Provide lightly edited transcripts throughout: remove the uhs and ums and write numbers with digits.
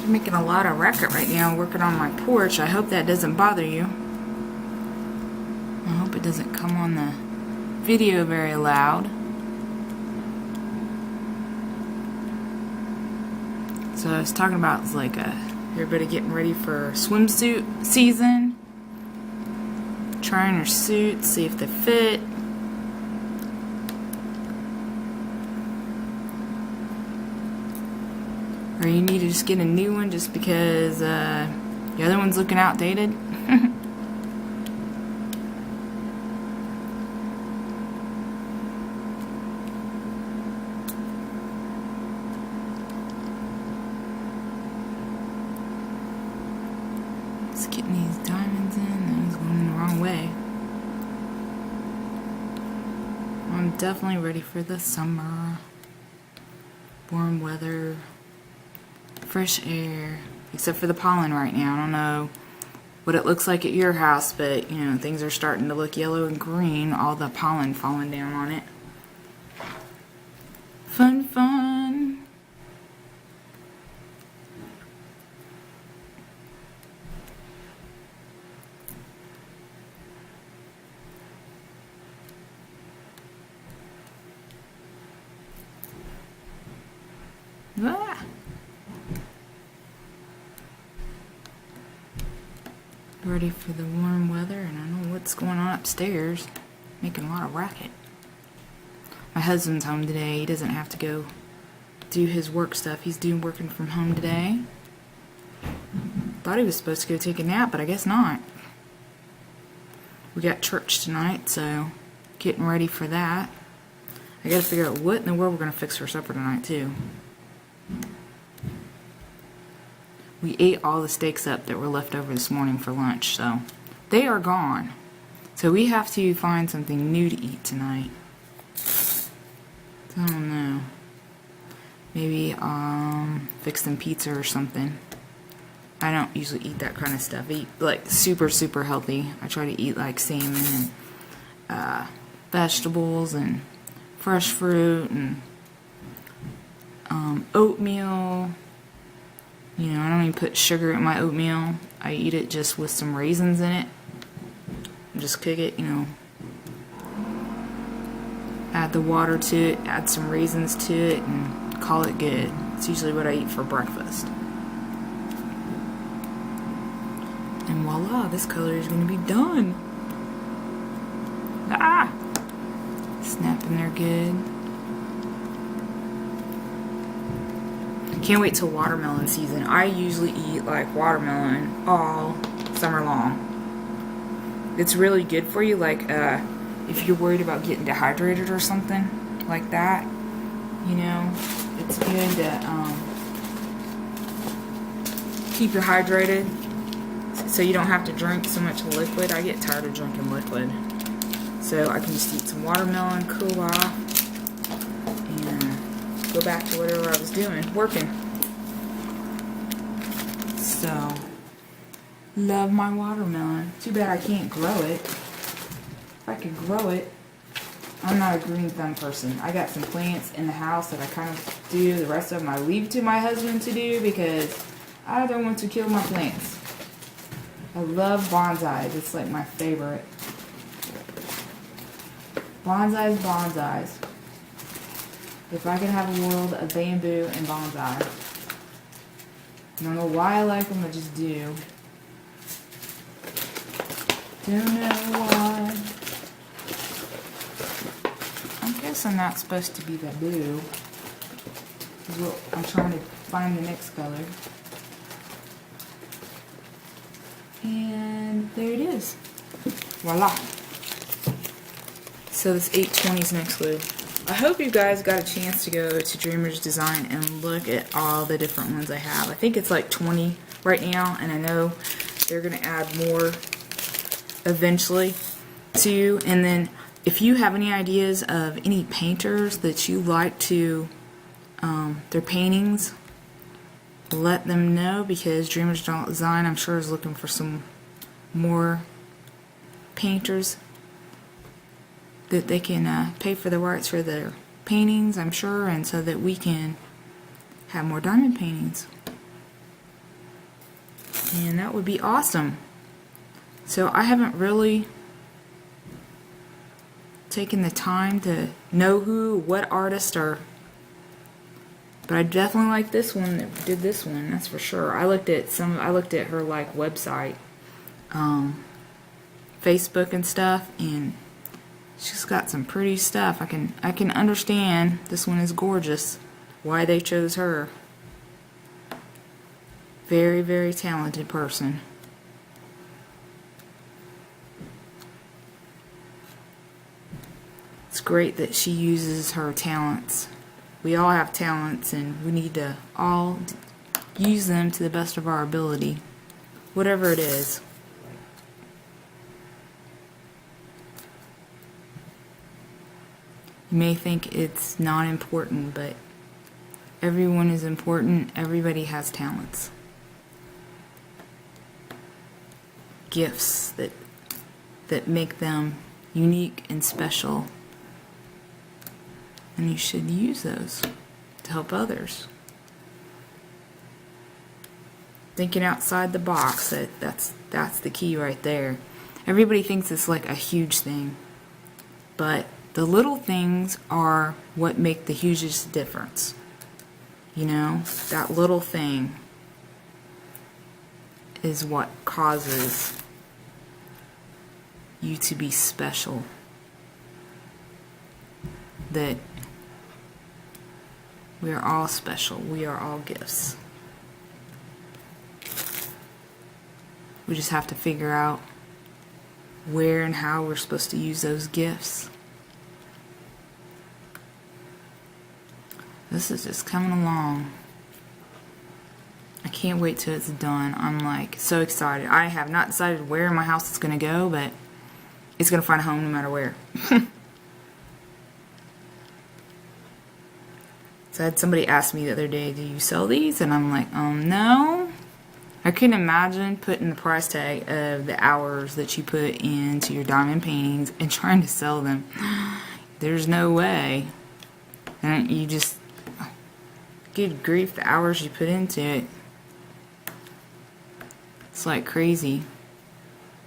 I'm making a lot of racket right now working on my porch. I hope that doesn't bother you. I hope it doesn't come on the video very loud. So I was talking about it's like everybody getting ready for swimsuit season. Trying your suits, see if they fit. Or you need to just get a new one just because the other one's looking outdated. Just getting these diamonds in. That was going the wrong way. I'm definitely ready for the summer. Warm weather. Fresh air, except for the pollen right now. I don't know what it looks like at your house, but you know, things are starting to look yellow and green, all the pollen falling down on it. Fun, fun. Ah. Ready for the warm weather, and I don't know what's going on upstairs. Making a lot of racket. My husband's home today. He doesn't have to go do his work stuff. He's working from home today. Thought he was supposed to go take a nap, but I guess not. We got church tonight, so getting ready for that. I gotta figure out what in the world we're gonna fix for supper tonight too. We ate all the steaks up that were left over this morning for lunch, so they are gone. So we have to find something new to eat tonight. I don't know. Maybe fix some pizza or something. I don't usually eat that kind of stuff. I eat like super healthy. I try to eat like salmon and vegetables and fresh fruit and oatmeal. You know, I don't even put sugar in my oatmeal. I eat it just with some raisins in it. Just cook it, you know. Add the water to it, add some raisins to it, and call it good. It's usually what I eat for breakfast. And voila, this color is going to be done. Ah! Snapping there good. Can't wait till watermelon season. I usually eat like watermelon all summer long. It's really good for you, like if you're worried about getting dehydrated or something like that. You know, it's good to keep you hydrated so you don't have to drink so much liquid. I get tired of drinking liquid. So I can just eat some watermelon, cool off, and go back to whatever I was doing, working. So, love my watermelon. Too bad I can't grow it. If I could grow it, I'm not a green thumb person. I got some plants in the house that I kind of do. The rest of them I leave to my husband to do because I don't want to kill my plants. I love bonsais. It's like my favorite. Bonsais, bonsais. If I could have a world of bamboo and bonsai. I don't know why I like them, I just do. Don't know why. I guess I'm not supposed to be that blue. Well, I'm trying to find the next color. And there it is. Voila. So this 820 is next glue. I hope you guys got a chance to go to Dreamer's Design and look at all the different ones I have. I think it's like 20 right now, and I know they're going to add more eventually too. And then if you have any ideas of any painters that you like to their paintings, let them know, because Dreamer's Design, I'm sure, is looking for some more painters that they can pay for the rights for their paintings, I'm sure, and so that we can have more diamond paintings. And that would be awesome. So I haven't really taken the time to know what artists are, but I definitely like this one that did this one, that's for sure. I looked at her like website, Facebook and stuff, and she's got some pretty stuff. I can understand this one is gorgeous, why they chose her. Very, very talented person. It's great that she uses her talents. We all have talents, and we need to all use them to the best of our ability, whatever it is. You may think it's not important, but everyone is important. Everybody has talents. Gifts that make them unique and special. And you should use those to help others. Thinking outside the box, that's the key right there. Everybody thinks it's like a huge thing, but the little things are what make the hugest difference. You know, that little thing is what causes you to be special. That we are all special. We are all gifts. We just have to figure out where and how we're supposed to use those gifts. This is just coming along. I can't wait till it's done. I'm like so excited. I have not decided where in my house it's going to go, but it's going to find a home no matter where. So I had somebody ask me the other day, do you sell these? And I'm like, no. I couldn't imagine putting the price tag of the hours that you put into your diamond paintings and trying to sell them. There's no way. And you just, good grief, the hours you put into it. It's like crazy.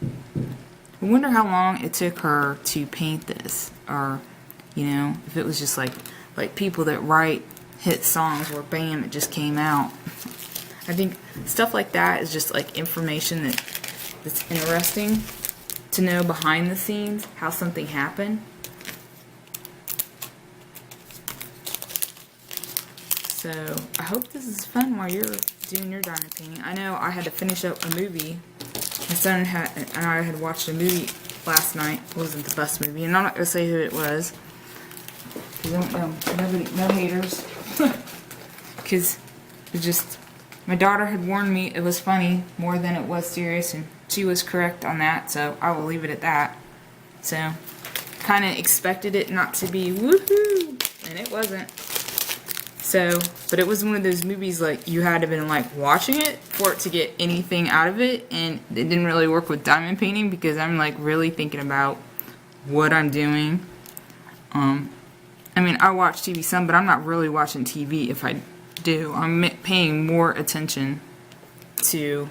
I wonder how long it took her to paint this. Or, you know, if it was just like people that write hit songs where bam, it just came out. I think stuff like that is just like information that's interesting to know behind the scenes, how something happened. So I hope this is fun while you're doing your diamond painting. I know I had to finish up a movie. My son and I had watched a movie last night. It wasn't the best movie, and I'm not going to say who it was. No haters. Because it just, my daughter had warned me it was funny more than it was serious, and she was correct on that, so I will leave it at that. So, kind of expected it not to be woohoo, and it wasn't. So, but it was one of those movies like you had to been like watching it for it to get anything out of it, and it didn't really work with diamond painting because I'm like really thinking about what I'm doing. I mean, I watch TV some, but I'm not really watching TV if I do. I'm paying more attention to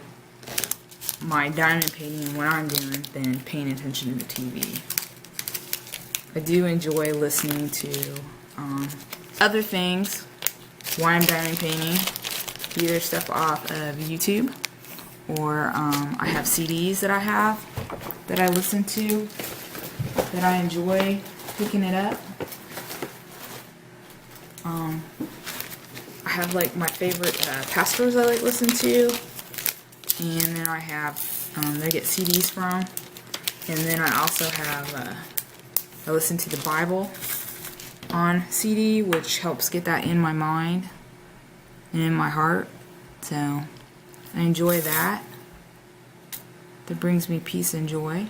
my diamond painting, what I'm doing, than paying attention to the TV. I do enjoy listening to other things while I'm diamond painting, either stuff off of YouTube, or I have CDs that I listen to, that I enjoy picking it up. I have like my favorite pastors I like listen to, and then I have they get CDs from, and then I also have I listen to the Bible on CD, which helps get that in my mind and in my heart. So I enjoy that. That brings me peace and joy.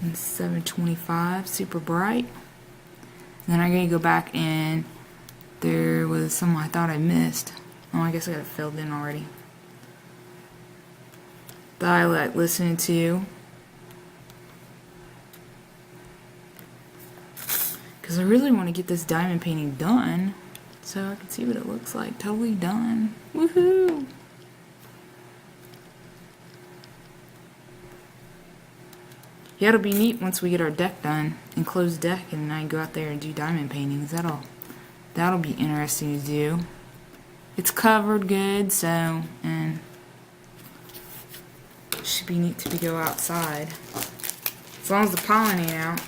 And 725, super bright. And then I'm going to go back, and there was some I thought I missed. Oh, I guess I got it filled in already. That I like listening to. Because I really want to get this diamond painting done. so I can see what it looks like. Totally done. Woohoo! Yeah, it'll be neat once we get our deck done, enclosed deck, and I go out there and do diamond paintings. That'll be interesting to do. It's covered good, so, and it should be neat to go outside. As long as the pollen ain't out,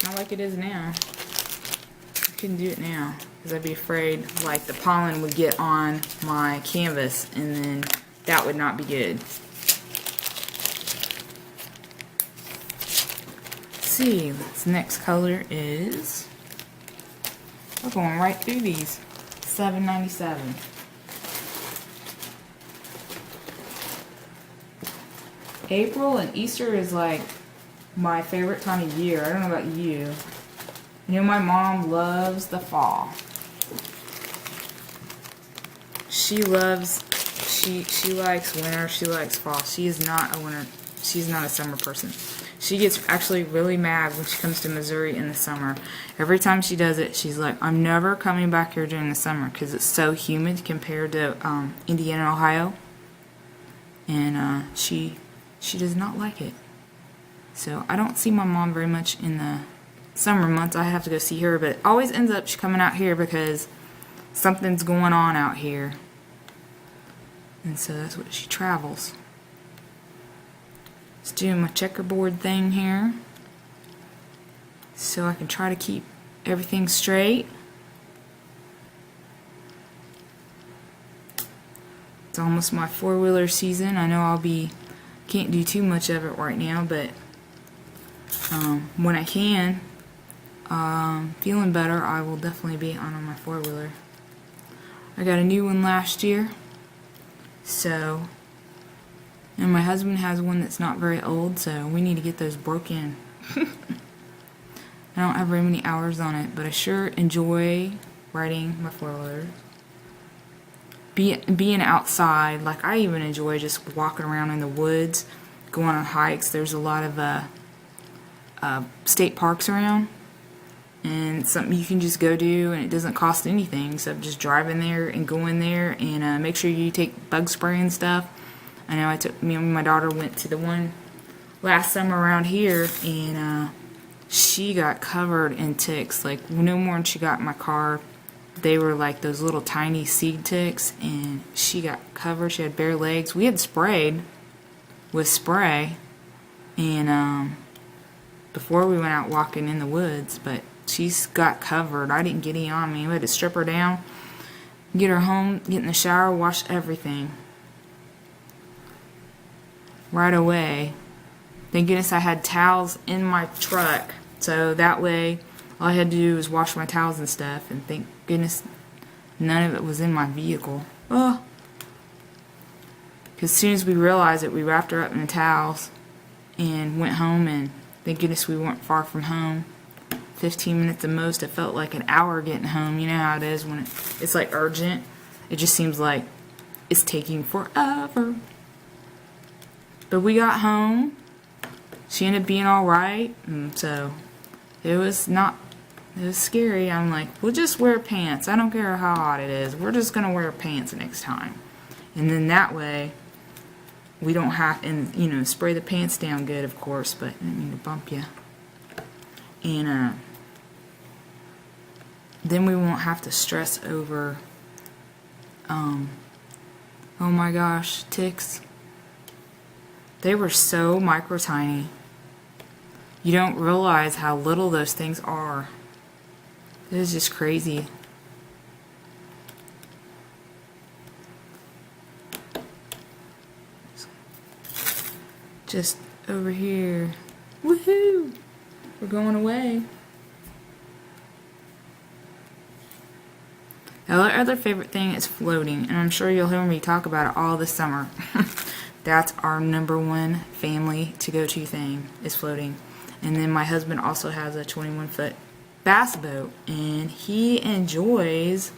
not like it is now. I couldn't do it now because I'd be afraid like the pollen would get on my canvas, and then that would not be good. See, this next color is, we're going right through these. $7.97. April and Easter is like my favorite time of year. I don't know about you. You know, my mom loves the fall. She likes winter, she likes fall. She is not a winter, she's not a summer person. She gets actually really mad when she comes to Missouri in the summer. Every time she does it, she's like, I'm never coming back here during the summer because it's so humid compared to Indiana and Ohio. And she does not like it. So I don't see my mom very much in the summer months. I have to go see her, but it always ends up she coming out here because something's going on out here. And so that's what she travels. Just doing my checkerboard thing here so I can try to keep everything straight. It's almost my four-wheeler season. I know can't do too much of it right now, but when I can, feeling better, I will definitely be on my four-wheeler. I got a new one last year, so, and my husband has one that's not very old, so we need to get those broken. I don't have very many hours on it, but I sure enjoy riding my four-wheelers. Being outside, like I even enjoy just walking around in the woods, going on hikes. There's a lot of state parks around, and something you can just go do, and it doesn't cost anything except just driving there and going there, and make sure you take bug spray and stuff. I know me and my daughter went to the one last summer around here, and she got covered in ticks. Like no more than she got in my car. They were like those little tiny seed ticks, and she got covered. She had bare legs. We had sprayed with spray, and before we went out walking in the woods, but she's got covered. I didn't get any on me. We had to strip her down, get her home, get in the shower, wash everything right away. Thank goodness I had towels in my truck, so that way all I had to do was wash my towels and stuff, and thank goodness none of it was in my vehicle. Oh. Because as soon as we realized it, we wrapped her up in the towels and went home, and thank goodness we weren't far from home. 15 minutes at most. It felt like an hour getting home. You know how it is when it's like urgent. It just seems like it's taking forever. But we got home. She ended up being alright, and so it was scary. I'm like, we'll just wear pants. I don't care how hot it is. We're just going to wear pants next time. And then that way, we don't have, and you know, spray the pants down good, of course, but I didn't mean to bump you. And then we won't have to stress over, oh my gosh, ticks. They were so micro tiny. You don't realize how little those things are. It is just crazy. Just over here. Woohoo! We're going away. Our other favorite thing is floating, and I'm sure you'll hear me talk about it all this summer. That's our #1 family to-go-to thing, is floating. And then my husband also has a 21-foot bass boat, and he enjoys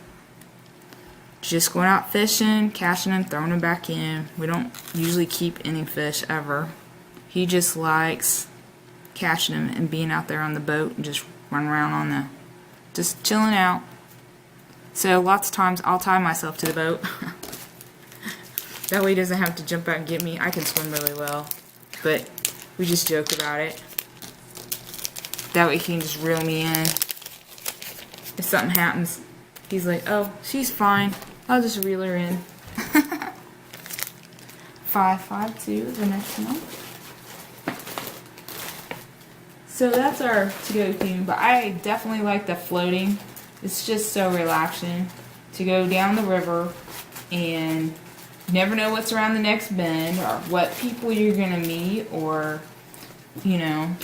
just going out fishing, catching them, throwing them back in. We don't usually keep any fish ever. He just likes catching them and being out there on the boat and just running around on just chilling out. So lots of times I'll tie myself to the boat. That way he doesn't have to jump out and get me. I can swim really well, but we just joke about it. That way he can just reel me in. If something happens, he's like, oh, she's fine. I'll just reel her in. 552 is the next one. So that's our to-go theme, but I definitely like the floating. It's just so relaxing to go down the river and you never know what's around the next bend or what people you're gonna meet, or, you know,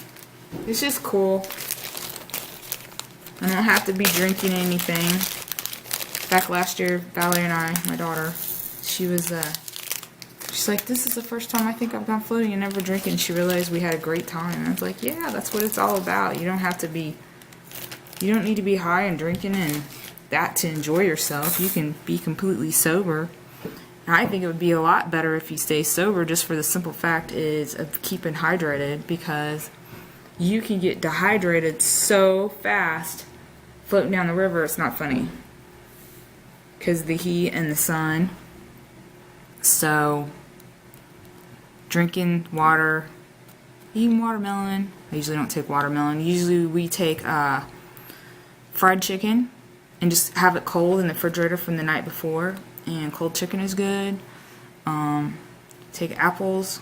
it's just cool. I don't have to be drinking anything. Back last year, Valerie and I, my daughter, she's like, this is the first time I think I've gone floating and never drinking. She realized we had a great time. And I was like, yeah, that's what it's all about. You don't need to be high and drinking and that to enjoy yourself. You can be completely sober. And I think it would be a lot better if you stay sober, just for the simple fact is of keeping hydrated, because you can get dehydrated so fast floating down the river. It's not funny because the heat and the sun. So drinking water, eating watermelon. I usually don't take watermelon. Usually we take fried chicken and just have it cold in the refrigerator from the night before, and cold chicken is good. Take apples.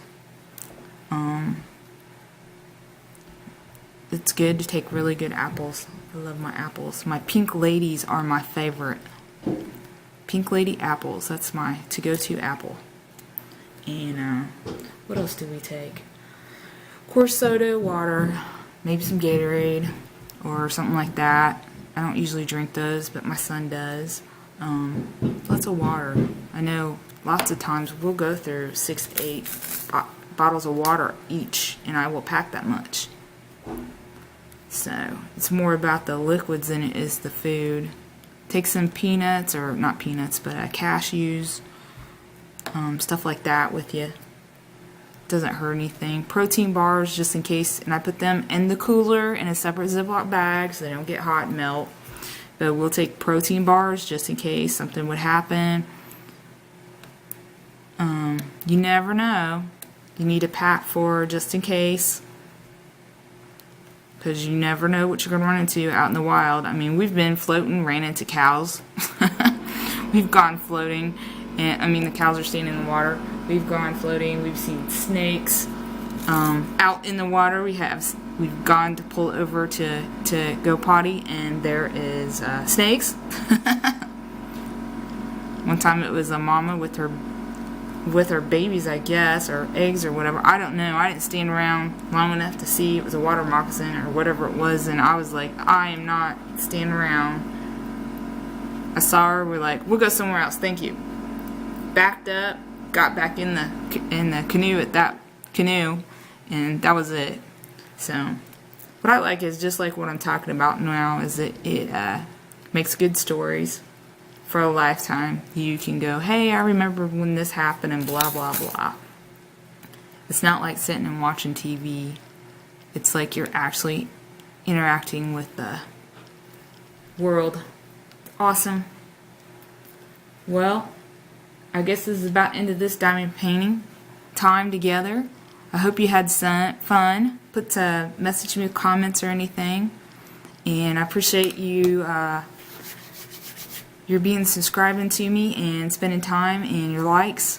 It's good to take really good apples. I love my apples. My pink ladies are my favorite. Pink lady apples, that's my to-go-to apple. And what else do we take? Of course, soda, water, maybe some Gatorade or something like that. I don't usually drink those, but my son does. Lots of water. I know lots of times we'll go through 6 to 8 bottles of water each, and I will pack that much. So it's more about the liquids than it is the food. Take some peanuts, or not peanuts, but cashews, stuff like that with you. Doesn't hurt anything. Protein bars, just in case, and I put them in the cooler in a separate Ziploc bag so they don't get hot and melt. But we'll take protein bars just in case something would happen. You never know. You need a pack for just in case, because you never know what you're going to run into out in the wild. I mean, we've been floating, ran into cows. We've gone floating, and I mean the cows are staying in the water. We've gone floating. We've seen snakes out in the water. We've gone to pull over to go potty, and there is snakes. One time it was a mama with her babies, I guess, or eggs or whatever. I don't know. I didn't stand around long enough to see. It was a water moccasin or whatever it was, and I was like, I am not standing around. I saw her. We're like, we'll go somewhere else. Thank you. Backed up, got back in the canoe at that canoe, and that was it. So what I like is just like what I'm talking about now, is that it makes good stories for a lifetime. You can go, hey, I remember when this happened and blah blah blah. It's not like sitting and watching TV. It's like you're actually interacting with the world. Awesome. Well, I guess this is about end of this diamond painting time together. I hope you had some fun. Message me with comments or anything, and I appreciate you you're being subscribing to me and spending time, and your likes,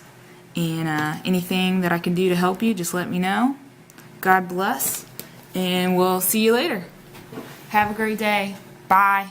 and anything that I can do to help you, just let me know. God bless, and we'll see you later. Have a great day. Bye.